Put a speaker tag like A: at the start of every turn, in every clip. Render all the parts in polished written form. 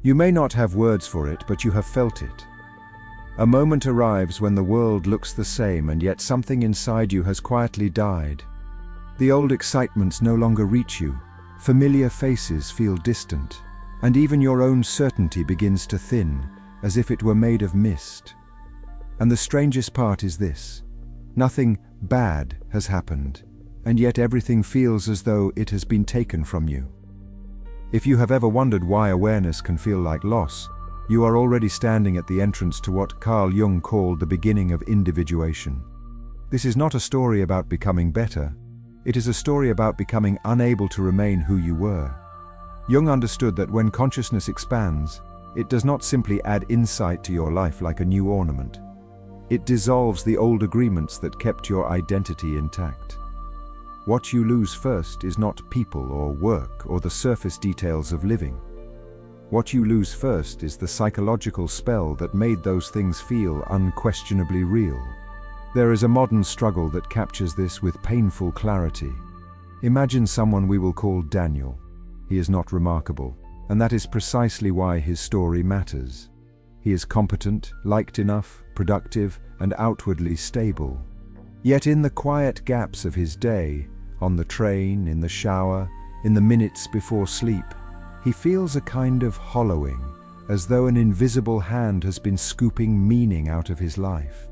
A: You may not have words for it, but you have felt it. A moment arrives when the world looks the same, and yet something inside you has quietly died. The old excitements no longer reach you, familiar faces feel distant, and even your own certainty begins to thin, as if it were made of mist. And the strangest part is this: nothing bad has happened, and yet everything feels as though it has been taken from you. If you have ever wondered why awareness can feel like loss, you are already standing at the entrance to what Carl Jung called the beginning of individuation. This is not a story about becoming better. It is a story about becoming unable to remain who you were. Jung understood that when consciousness expands, it does not simply add insight to your life like a new ornament. It dissolves the old agreements that kept your identity intact. What you lose first is not people or work or the surface details of living. What you lose first is the psychological spell that made those things feel unquestionably real. There is a modern struggle that captures this with painful clarity. Imagine someone we will call Daniel. He is not remarkable, and that is precisely why his story matters. He is competent, liked enough, productive, and outwardly stable. Yet in the quiet gaps of his day, on the train, in the shower, in the minutes before sleep, he feels a kind of hollowing, as though an invisible hand has been scooping meaning out of his life.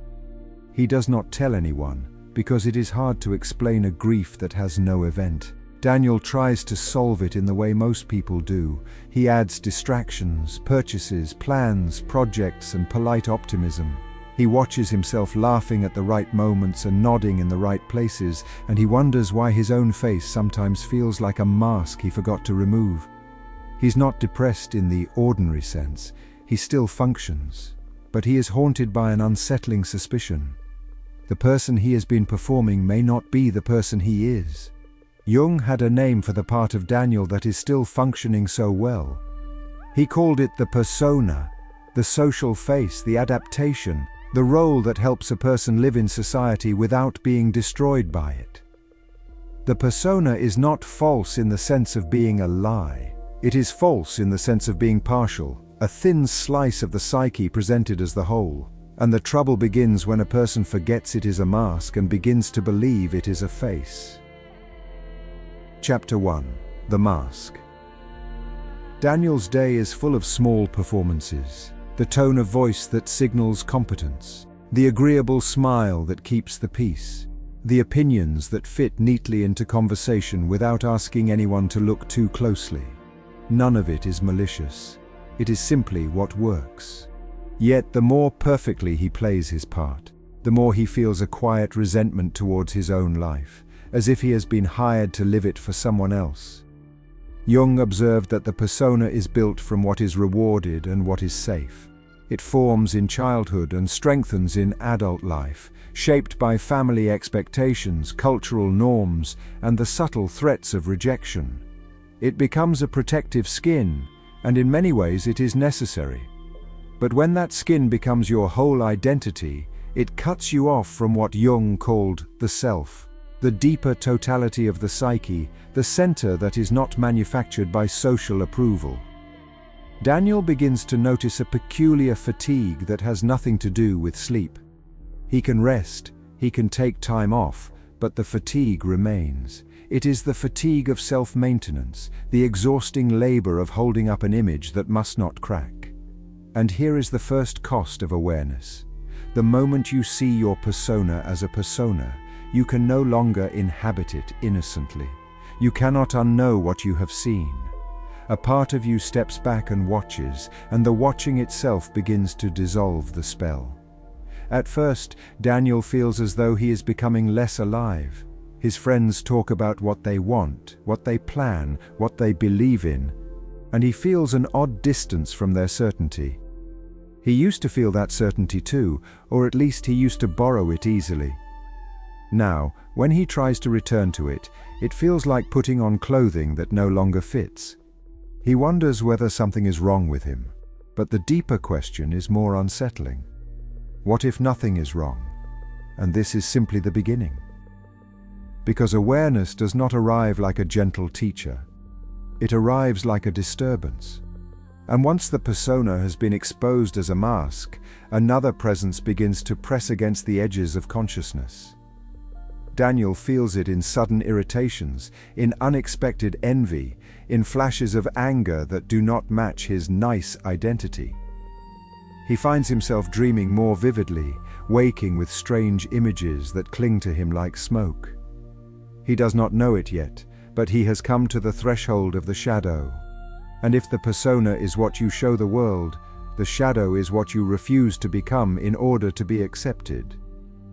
A: He does not tell anyone, because it is hard to explain a grief that has no event. Daniel tries to solve it in the way most people do. He adds distractions, purchases, plans, projects, and polite optimism. He watches himself laughing at the right moments and nodding in the right places, and he wonders why his own face sometimes feels like a mask he forgot to remove. He's not depressed in the ordinary sense. He still functions, but he is haunted by an unsettling suspicion. The person he has been performing may not be the person he is. Jung had a name for the part of Daniel that is still functioning so well. He called it the persona, the social face, the adaptation, the role that helps a person live in society without being destroyed by it. The persona is not false in the sense of being a lie. It is false in the sense of being partial, a thin slice of the psyche presented as the whole. And the trouble begins when a person forgets it is a mask and begins to believe it is a face. Chapter 1. The Mask. Daniel's day is full of small performances. The tone of voice that signals competence, the agreeable smile that keeps the peace, the opinions that fit neatly into conversation without asking anyone to look too closely. None of it is malicious. It is simply what works. Yet the more perfectly he plays his part, the more he feels a quiet resentment towards his own life, as if he has been hired to live it for someone else. Jung observed that the persona is built from what is rewarded and what is safe. It forms in childhood and strengthens in adult life, shaped by family expectations, cultural norms, and the subtle threats of rejection. It becomes a protective skin, and in many ways it is necessary. But when that skin becomes your whole identity, it cuts you off from what Jung called the self, the deeper totality of the psyche, the center that is not manufactured by social approval. Daniel begins to notice a peculiar fatigue that has nothing to do with sleep. He can rest, he can take time off, but the fatigue remains. It is the fatigue of self-maintenance, the exhausting labor of holding up an image that must not crack. And here is the first cost of awareness. The moment you see your persona as a persona, you can no longer inhabit it innocently. You cannot unknow what you have seen. A part of you steps back and watches, and the watching itself begins to dissolve the spell. At first, Daniel feels as though he is becoming less alive. His friends talk about what they want, what they plan, what they believe in, and he feels an odd distance from their certainty. He used to feel that certainty too, or at least he used to borrow it easily. Now, when he tries to return to it, it feels like putting on clothing that no longer fits. He wonders whether something is wrong with him, but the deeper question is more unsettling. What if nothing is wrong, and this is simply the beginning? Because awareness does not arrive like a gentle teacher. It arrives like a disturbance. And once the persona has been exposed as a mask, another presence begins to press against the edges of consciousness. Daniel feels it in sudden irritations, in unexpected envy, in flashes of anger that do not match his nice identity. He finds himself dreaming more vividly, waking with strange images that cling to him like smoke. He does not know it yet, but he has come to the threshold of the shadow. And if the persona is what you show the world, the shadow is what you refuse to become in order to be accepted.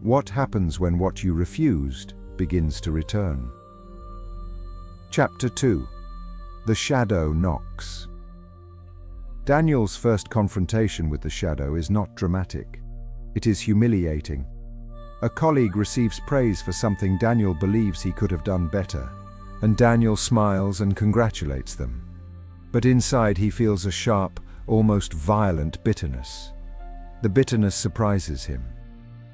A: What happens when what you refused begins to return? Chapter 2. The Shadow Knocks. Daniel's first confrontation with the shadow is not dramatic. It is humiliating. A colleague receives praise for something Daniel believes he could have done better, and Daniel smiles and congratulates them. But inside he feels a sharp, almost violent bitterness. The bitterness surprises him.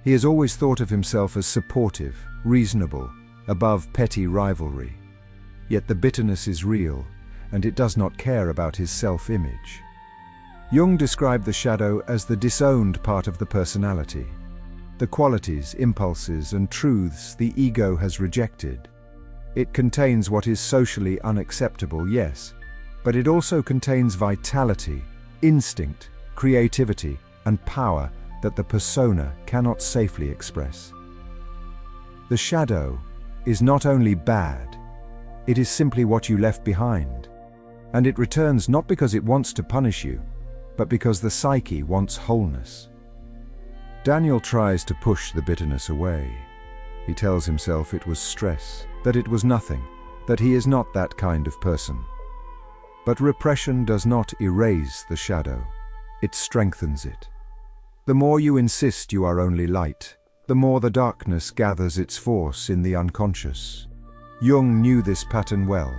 A: He has always thought of himself as supportive, reasonable, above petty rivalry. Yet the bitterness is real, and it does not care about his self-image. Jung described the shadow as the disowned part of the personality, the qualities, impulses, and truths the ego has rejected. It contains what is socially unacceptable, yes, but it also contains vitality, instinct, creativity, and power that the persona cannot safely express. The shadow is not only bad, it is simply what you left behind. And it returns not because it wants to punish you, but because the psyche wants wholeness. Daniel tries to push the bitterness away. He tells himself it was stress, that it was nothing, that he is not that kind of person. But repression does not erase the shadow, it strengthens it. The more you insist you are only light, the more the darkness gathers its force in the unconscious. Jung knew this pattern well.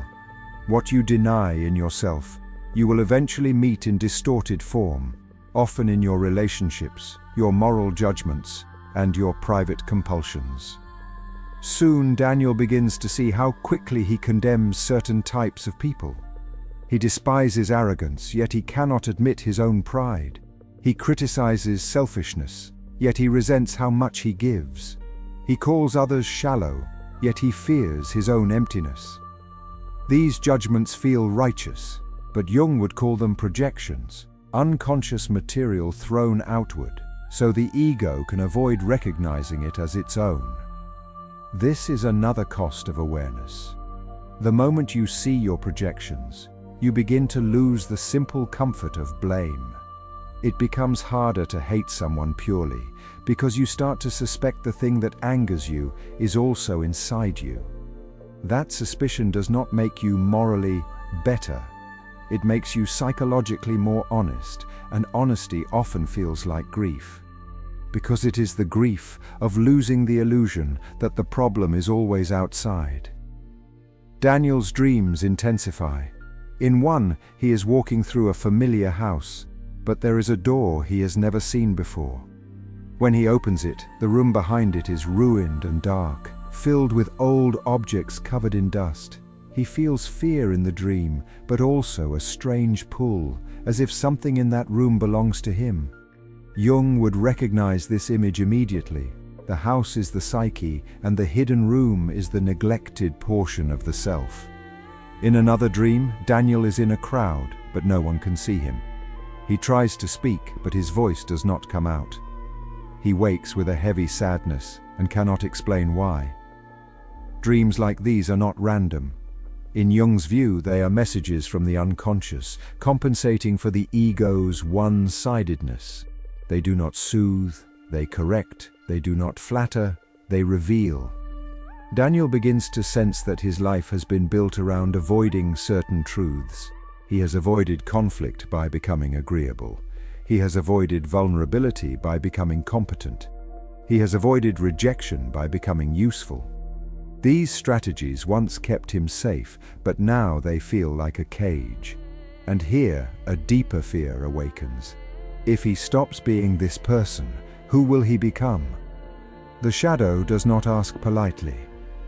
A: What you deny in yourself, you will eventually meet in distorted form, often in your relationships, your moral judgments, and your private compulsions. Soon Daniel begins to see how quickly he condemns certain types of people. He despises arrogance, yet he cannot admit his own pride. He criticizes selfishness, yet he resents how much he gives. He calls others shallow, yet he fears his own emptiness. These judgments feel righteous, but Jung would call them projections, unconscious material thrown outward, so the ego can avoid recognizing it as its own. This is another cost of awareness. The moment you see your projections, you begin to lose the simple comfort of blame. It becomes harder to hate someone purely, because you start to suspect the thing that angers you is also inside you. That suspicion does not make you morally better. It makes you psychologically more honest, and honesty often feels like grief. Because it is the grief of losing the illusion that the problem is always outside. Daniel's dreams intensify. In one, he is walking through a familiar house, but there is a door he has never seen before. When he opens it, the room behind it is ruined and dark, filled with old objects covered in dust. He feels fear in the dream, but also a strange pull, as if something in that room belongs to him. Jung would recognize this image immediately. The house is the psyche, and the hidden room is the neglected portion of the self. In another dream, Daniel is in a crowd, but no one can see him. He tries to speak, but his voice does not come out. He wakes with a heavy sadness and cannot explain why. Dreams like these are not random. In Jung's view, they are messages from the unconscious, compensating for the ego's one-sidedness. They do not soothe, they correct, they do not flatter, they reveal. Daniel begins to sense that his life has been built around avoiding certain truths. He has avoided conflict by becoming agreeable. He has avoided vulnerability by becoming competent. He has avoided rejection by becoming useful. These strategies once kept him safe, but now they feel like a cage. And here, a deeper fear awakens. If he stops being this person, who will he become? The shadow does not ask politely.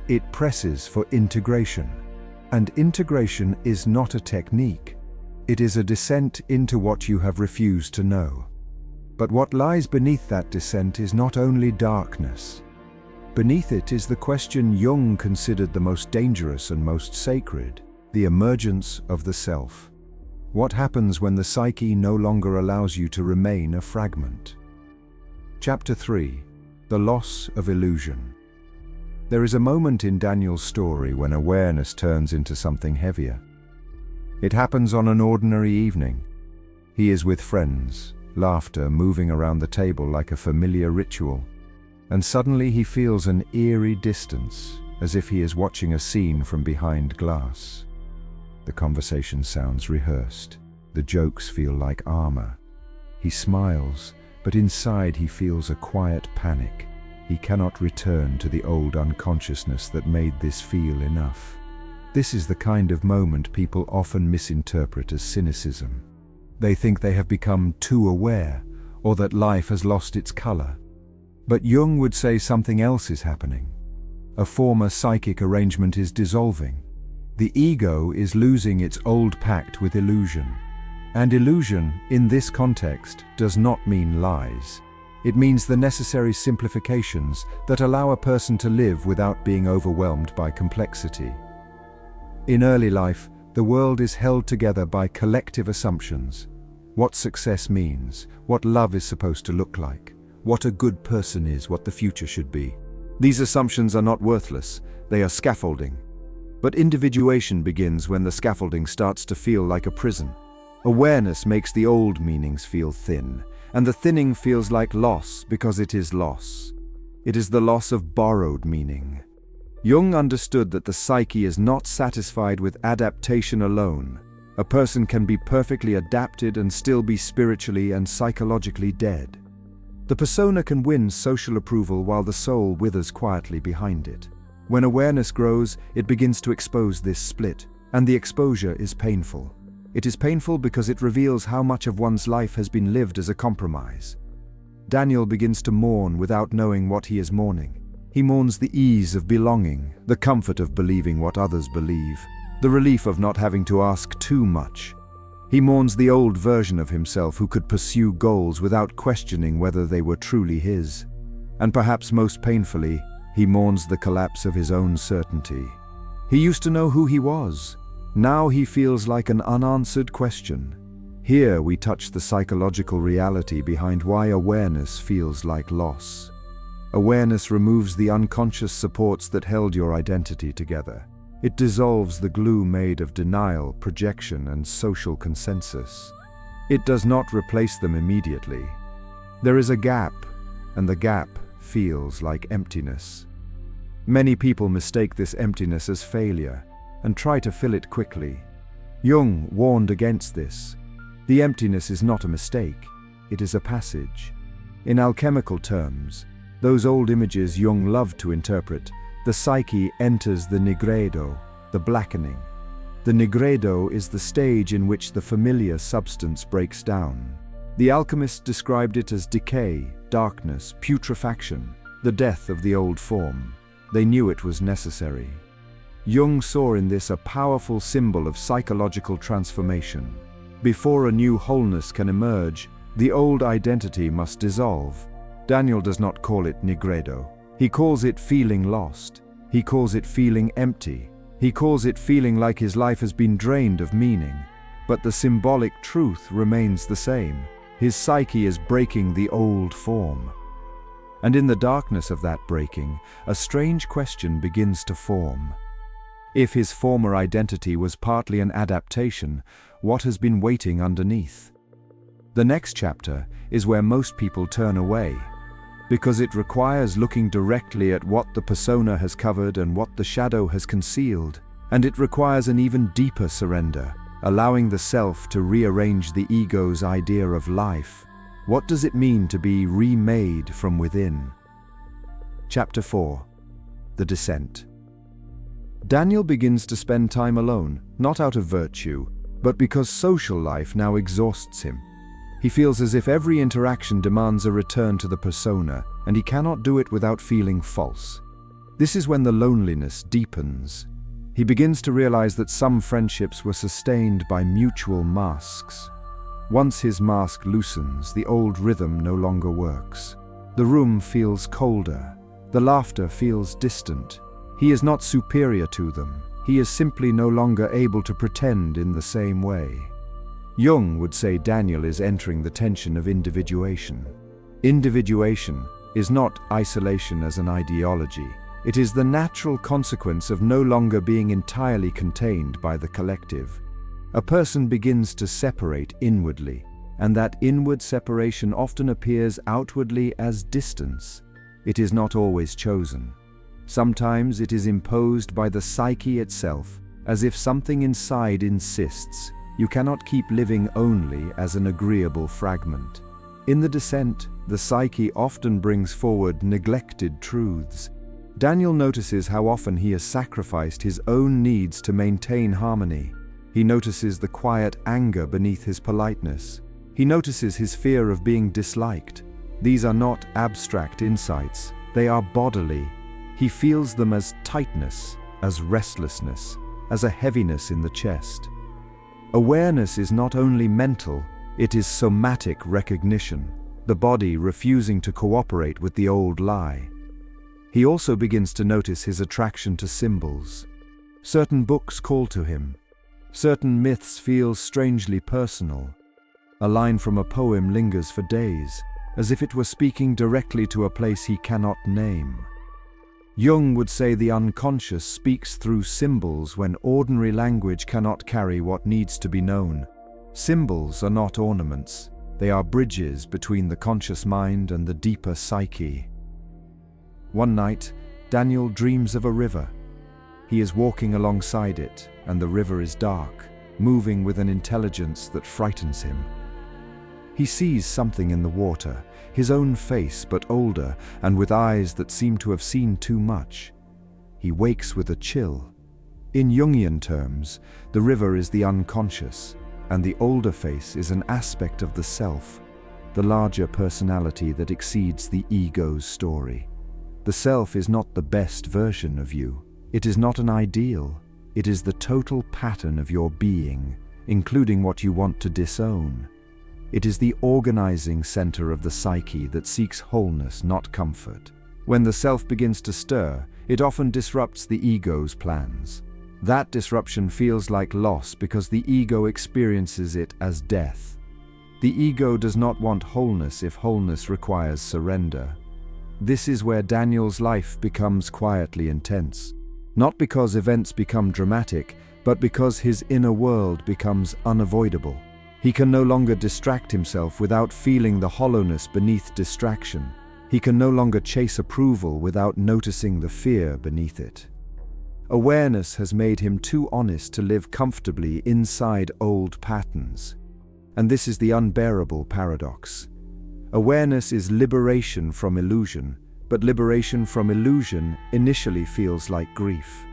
A: It presses for integration. And integration is not a technique. It is a descent into what you have refused to know. But what lies beneath that descent is not only darkness. Beneath it is the question Jung considered the most dangerous and most sacred, the emergence of the self. What happens when the psyche no longer allows you to remain a fragment? Chapter 3. The Loss of Illusion. There is a moment in Daniel's story when awareness turns into something heavier. It happens on an ordinary evening. He is with friends, laughter moving around the table like a familiar ritual, and suddenly he feels an eerie distance, as if he is watching a scene from behind glass. The conversation sounds rehearsed. The jokes feel like armor. He smiles, but inside he feels a quiet panic. He cannot return to the old unconsciousness that made this feel enough. This is the kind of moment people often misinterpret as cynicism. They think they have become too aware, or that life has lost its color. But Jung would say something else is happening. A former psychic arrangement is dissolving. The ego is losing its old pact with illusion. And illusion, in this context, does not mean lies. It means the necessary simplifications that allow a person to live without being overwhelmed by complexity. In early life, the world is held together by collective assumptions. What success means, what love is supposed to look like, what a good person is, what the future should be. These assumptions are not worthless, they are scaffolding. But individuation begins when the scaffolding starts to feel like a prison. Awareness makes the old meanings feel thin, and the thinning feels like loss because it is loss. It is the loss of borrowed meaning. Jung understood that the psyche is not satisfied with adaptation alone. A person can be perfectly adapted and still be spiritually and psychologically dead. The persona can win social approval while the soul withers quietly behind it. When awareness grows, it begins to expose this split, and the exposure is painful. It is painful because it reveals how much of one's life has been lived as a compromise. Daniel begins to mourn without knowing what he is mourning. He mourns the ease of belonging, the comfort of believing what others believe, the relief of not having to ask too much. He mourns the old version of himself who could pursue goals without questioning whether they were truly his. And perhaps most painfully, he mourns the collapse of his own certainty. He used to know who he was. Now he feels like an unanswered question. Here we touch the psychological reality behind why awareness feels like loss. Awareness removes the unconscious supports that held your identity together. It dissolves the glue made of denial, projection, and social consensus. It does not replace them immediately. There is a gap, and the gap feels like emptiness. Many people mistake this emptiness as failure and try to fill it quickly. Jung warned against this. The emptiness is not a mistake, it is a passage. In alchemical terms, those old images Jung loved to interpret, the psyche enters the nigredo, the blackening. The nigredo is the stage in which the familiar substance breaks down. The alchemists described it as decay, darkness, putrefaction, the death of the old form. They knew it was necessary. Jung saw in this a powerful symbol of psychological transformation. Before a new wholeness can emerge, the old identity must dissolve. Daniel does not call it nigredo. He calls it feeling lost. He calls it feeling empty. He calls it feeling like his life has been drained of meaning. But the symbolic truth remains the same. His psyche is breaking the old form. And in the darkness of that breaking, a strange question begins to form. If his former identity was partly an adaptation, what has been waiting underneath? The next chapter is where most people turn away, because it requires looking directly at what the persona has covered and what the shadow has concealed, and it requires an even deeper surrender, allowing the self to rearrange the ego's idea of life. What does it mean to be remade from within? Chapter 4. The Descent. Daniel begins to spend time alone, not out of virtue, but because social life now exhausts him. He feels as if every interaction demands a return to the persona, and he cannot do it without feeling false. This is when the loneliness deepens. He begins to realize that some friendships were sustained by mutual masks. Once his mask loosens, the old rhythm no longer works. The room feels colder. The laughter feels distant. He is not superior to them. He is simply no longer able to pretend in the same way. Jung would say Daniel is entering the tension of individuation. Individuation is not isolation as an ideology. It is the natural consequence of no longer being entirely contained by the collective. A person begins to separate inwardly, and that inward separation often appears outwardly as distance. It is not always chosen. Sometimes it is imposed by the psyche itself, as if something inside insists you cannot keep living only as an agreeable fragment. In the descent, the psyche often brings forward neglected truths. Daniel notices how often he has sacrificed his own needs to maintain harmony. He notices the quiet anger beneath his politeness. He notices his fear of being disliked. These are not abstract insights, they are bodily. He feels them as tightness, as restlessness, as a heaviness in the chest. Awareness is not only mental, it is somatic recognition, the body refusing to cooperate with the old lie. He also begins to notice his attraction to symbols. Certain books call to him. Certain myths feel strangely personal. A line from a poem lingers for days, as if it were speaking directly to a place he cannot name. Jung would say the unconscious speaks through symbols when ordinary language cannot carry what needs to be known. Symbols are not ornaments. They are bridges between the conscious mind and the deeper psyche. One night, Daniel dreams of a river. He is walking alongside it, and the river is dark, moving with an intelligence that frightens him. He sees something in the water, his own face but older, and with eyes that seem to have seen too much. He wakes with a chill. In Jungian terms, the river is the unconscious, and the older face is an aspect of the self, the larger personality that exceeds the ego's story. The self is not the best version of you. It is not an ideal. It is the total pattern of your being, including what you want to disown. It is the organizing center of the psyche that seeks wholeness, not comfort. When the self begins to stir, it often disrupts the ego's plans. That disruption feels like loss because the ego experiences it as death. The ego does not want wholeness if wholeness requires surrender. This is where Daniel's life becomes quietly intense. Not because events become dramatic, but because his inner world becomes unavoidable. He can no longer distract himself without feeling the hollowness beneath distraction. He can no longer chase approval without noticing the fear beneath it. Awareness has made him too honest to live comfortably inside old patterns. And this is the unbearable paradox. Awareness is liberation from illusion, but liberation from illusion initially feels like grief.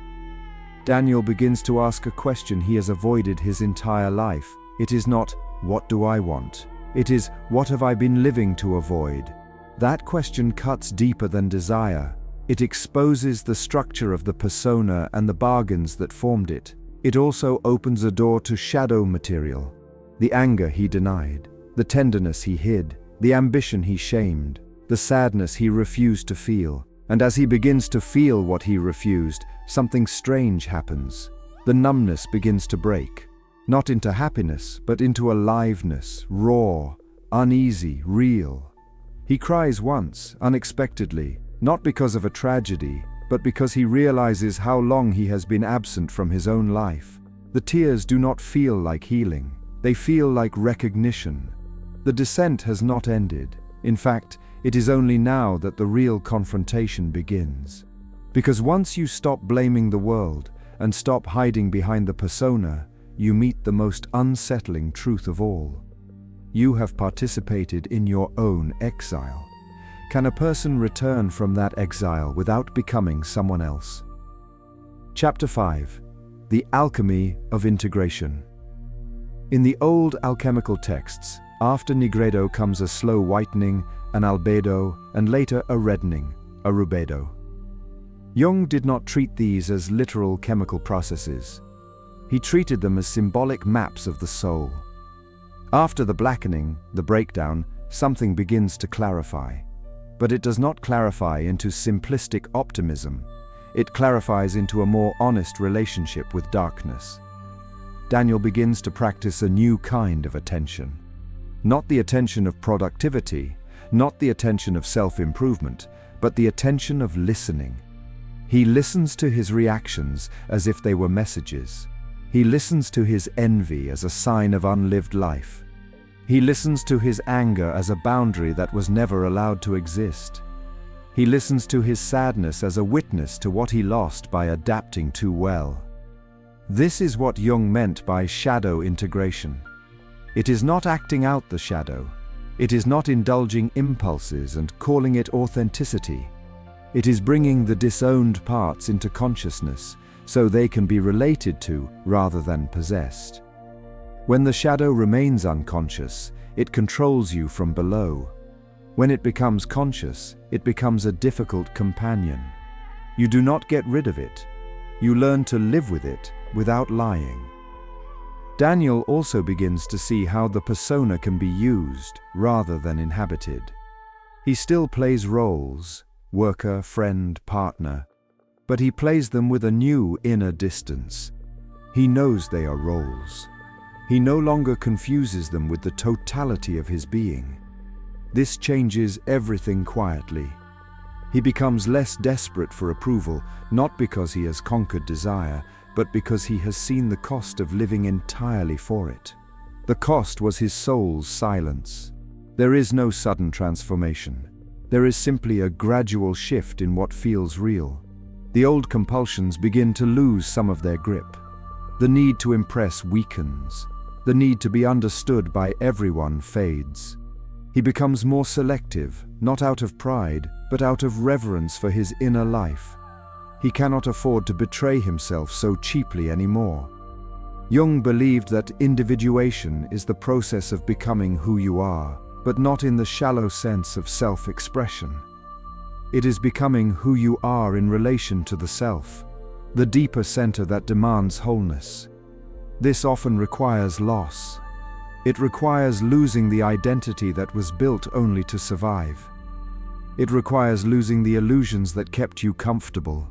A: Daniel begins to ask a question he has avoided his entire life. It is not, "What do I want?" It is, "What have I been living to avoid?" That question cuts deeper than desire. It exposes the structure of the persona and the bargains that formed it. It also opens a door to shadow material. The anger he denied, the tenderness he hid, the ambition he shamed, the sadness he refused to feel. And as he begins to feel what he refused, something strange happens. The numbness begins to break. Not into happiness, but into aliveness, raw, uneasy, real. He cries once, unexpectedly, not because of a tragedy, but because he realizes how long he has been absent from his own life. The tears do not feel like healing. They feel like recognition. The descent has not ended. In fact, it is only now that the real confrontation begins. Because once you stop blaming the world and stop hiding behind the persona, you meet the most unsettling truth of all. You have participated in your own exile. Can a person return from that exile without becoming someone else? Chapter 5. The Alchemy of Integration. In the old alchemical texts, after nigredo comes a slow whitening, an albedo, and later a reddening, a rubedo. Jung did not treat these as literal chemical processes. He treated them as symbolic maps of the soul. After the blackening, the breakdown, something begins to clarify. But it does not clarify into simplistic optimism. It clarifies into a more honest relationship with darkness. Daniel begins to practice a new kind of attention. Not the attention of productivity, not the attention of self-improvement, but the attention of listening. He listens to his reactions as if they were messages. He listens to his envy as a sign of unlived life. He listens to his anger as a boundary that was never allowed to exist. He listens to his sadness as a witness to what he lost by adapting too well. This is what Jung meant by shadow integration. It is not acting out the shadow. It is not indulging impulses and calling it authenticity. It is bringing the disowned parts into consciousness so they can be related to rather than possessed. When the shadow remains unconscious, it controls you from below. When it becomes conscious, it becomes a difficult companion. You do not get rid of it. You learn to live with it without lying. Daniel also begins to see how the persona can be used rather than inhabited. He still plays roles, worker, friend, partner, but he plays them with a new inner distance. He knows they are roles. He no longer confuses them with the totality of his being. This changes everything quietly. He becomes less desperate for approval, not because he has conquered desire, but because he has seen the cost of living entirely for it. The cost was his soul's silence. There is no sudden transformation. There is simply a gradual shift in what feels real. The old compulsions begin to lose some of their grip. The need to impress weakens. The need to be understood by everyone fades. He becomes more selective, not out of pride, but out of reverence for his inner life. He cannot afford to betray himself so cheaply anymore. Jung believed that individuation is the process of becoming who you are, but not in the shallow sense of self-expression. It is becoming who you are in relation to the self, the deeper center that demands wholeness. This often requires loss. It requires losing the identity that was built only to survive. It requires losing the illusions that kept you comfortable.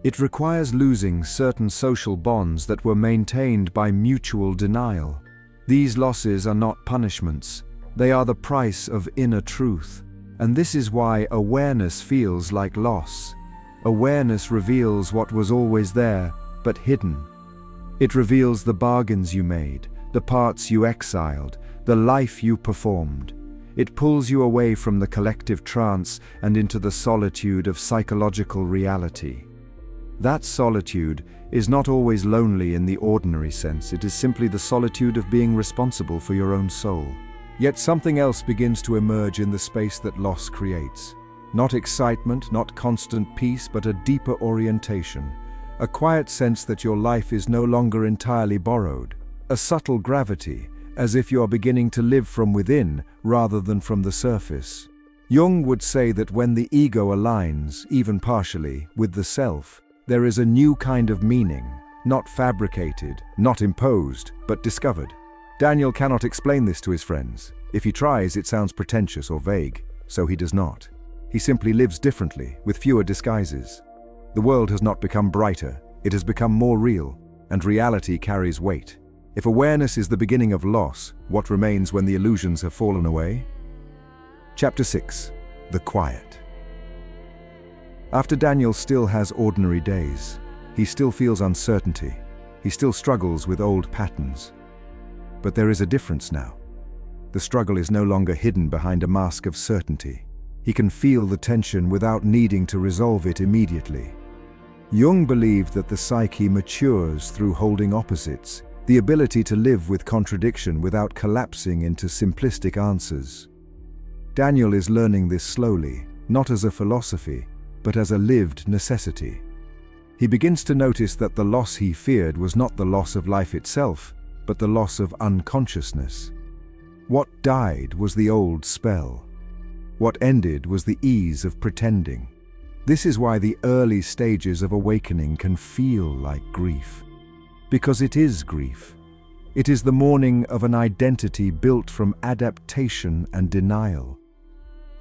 A: It requires losing certain social bonds that were maintained by mutual denial. These losses are not punishments. They are the price of inner truth. And this is why awareness feels like loss. Awareness reveals what was always there, but hidden. It reveals the bargains you made, the parts you exiled, the life you performed. It pulls you away from the collective trance and into the solitude of psychological reality. That solitude is not always lonely in the ordinary sense. It is simply the solitude of being responsible for your own soul. Yet something else begins to emerge in the space that loss creates. Not excitement, not constant peace, but a deeper orientation. A quiet sense that your life is no longer entirely borrowed. A subtle gravity, as if you are beginning to live from within rather than from the surface. Jung would say that when the ego aligns, even partially, with the self, there is a new kind of meaning, not fabricated, not imposed, but discovered. Daniel cannot explain this to his friends. If he tries, it sounds pretentious or vague, so he does not. He simply lives differently, with fewer disguises. The world has not become brighter, it has become more real, and reality carries weight. If awareness is the beginning of loss, what remains when the illusions have fallen away? Chapter 6. The Quiet. After Daniel still has ordinary days, he still feels uncertainty. He still struggles with old patterns. But there is a difference now. The struggle is no longer hidden behind a mask of certainty. He can feel the tension without needing to resolve it immediately. Jung believed that the psyche matures through holding opposites, the ability to live with contradiction without collapsing into simplistic answers. Daniel is learning this slowly, not as a philosophy, but as a lived necessity. He begins to notice that the loss he feared was not the loss of life itself, but the loss of unconsciousness. What died was the old spell. What ended was the ease of pretending. This is why the early stages of awakening can feel like grief. Because it is grief. It is the mourning of an identity built from adaptation and denial.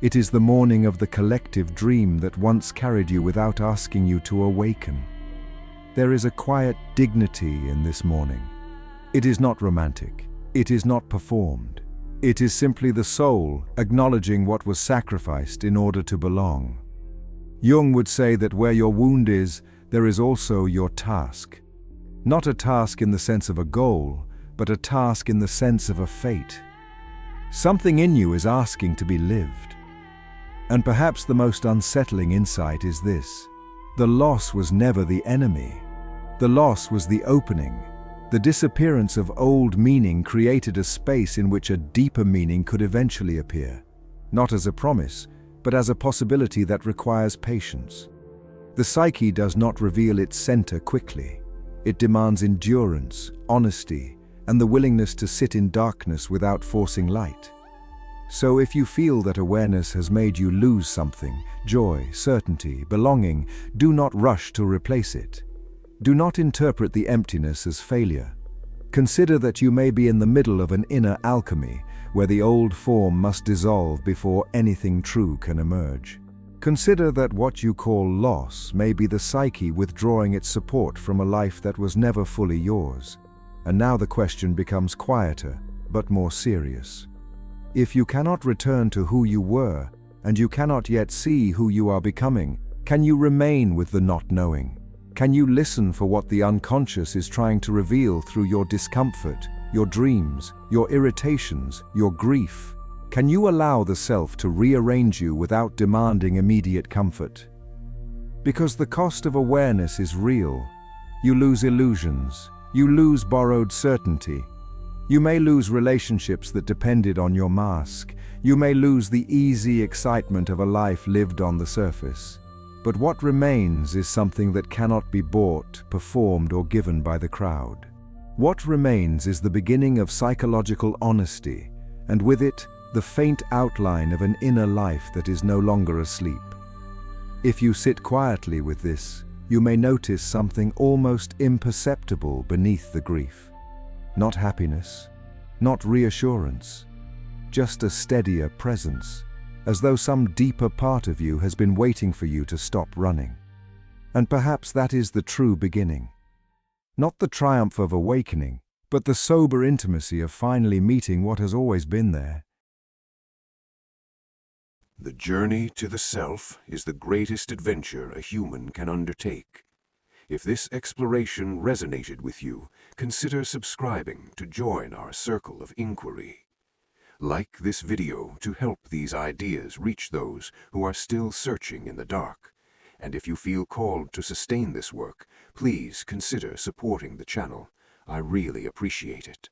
A: It is the mourning of the collective dream that once carried you without asking you to awaken. There is a quiet dignity in this mourning. It is not romantic. It is not performed. It is simply the soul acknowledging what was sacrificed in order to belong. Jung would say that where your wound is, there is also your task. Not a task in the sense of a goal, but a task in the sense of a fate. Something in you is asking to be lived. And perhaps the most unsettling insight is this: the loss was never the enemy. The loss was the opening. The disappearance of old meaning created a space in which a deeper meaning could eventually appear, not as a promise, but as a possibility that requires patience. The psyche does not reveal its center quickly. It demands endurance, honesty, and the willingness to sit in darkness without forcing light. So if you feel that awareness has made you lose something, joy, certainty, belonging, do not rush to replace it. Do not interpret the emptiness as failure. Consider that you may be in the middle of an inner alchemy, where the old form must dissolve before anything true can emerge. Consider that what you call loss may be the psyche withdrawing its support from a life that was never fully yours. And now the question becomes quieter, but more serious. If you cannot return to who you were, and you cannot yet see who you are becoming, can you remain with the not knowing? Can you listen for what the unconscious is trying to reveal through your discomfort, your dreams, your irritations, your grief? Can you allow the self to rearrange you without demanding immediate comfort? Because the cost of awareness is real. You lose illusions. You lose borrowed certainty. You may lose relationships that depended on your mask. You may lose the easy excitement of a life lived on the surface. But what remains is something that cannot be bought, performed, or given by the crowd. What remains is the beginning of psychological honesty, and with it, the faint outline of an inner life that is no longer asleep. If you sit quietly with this, you may notice something almost imperceptible beneath the grief. Not happiness, not reassurance, just a steadier presence, as though some deeper part of you has been waiting for you to stop running. And perhaps that is the true beginning. Not the triumph of awakening, but the sober intimacy of finally meeting what has always been there.
B: The journey to the self is the greatest adventure a human can undertake. If this exploration resonated with you, consider subscribing to join our circle of inquiry. Like this video to help these ideas reach those who are still searching in the dark. And if you feel called to sustain this work, please consider supporting the channel. I really appreciate it.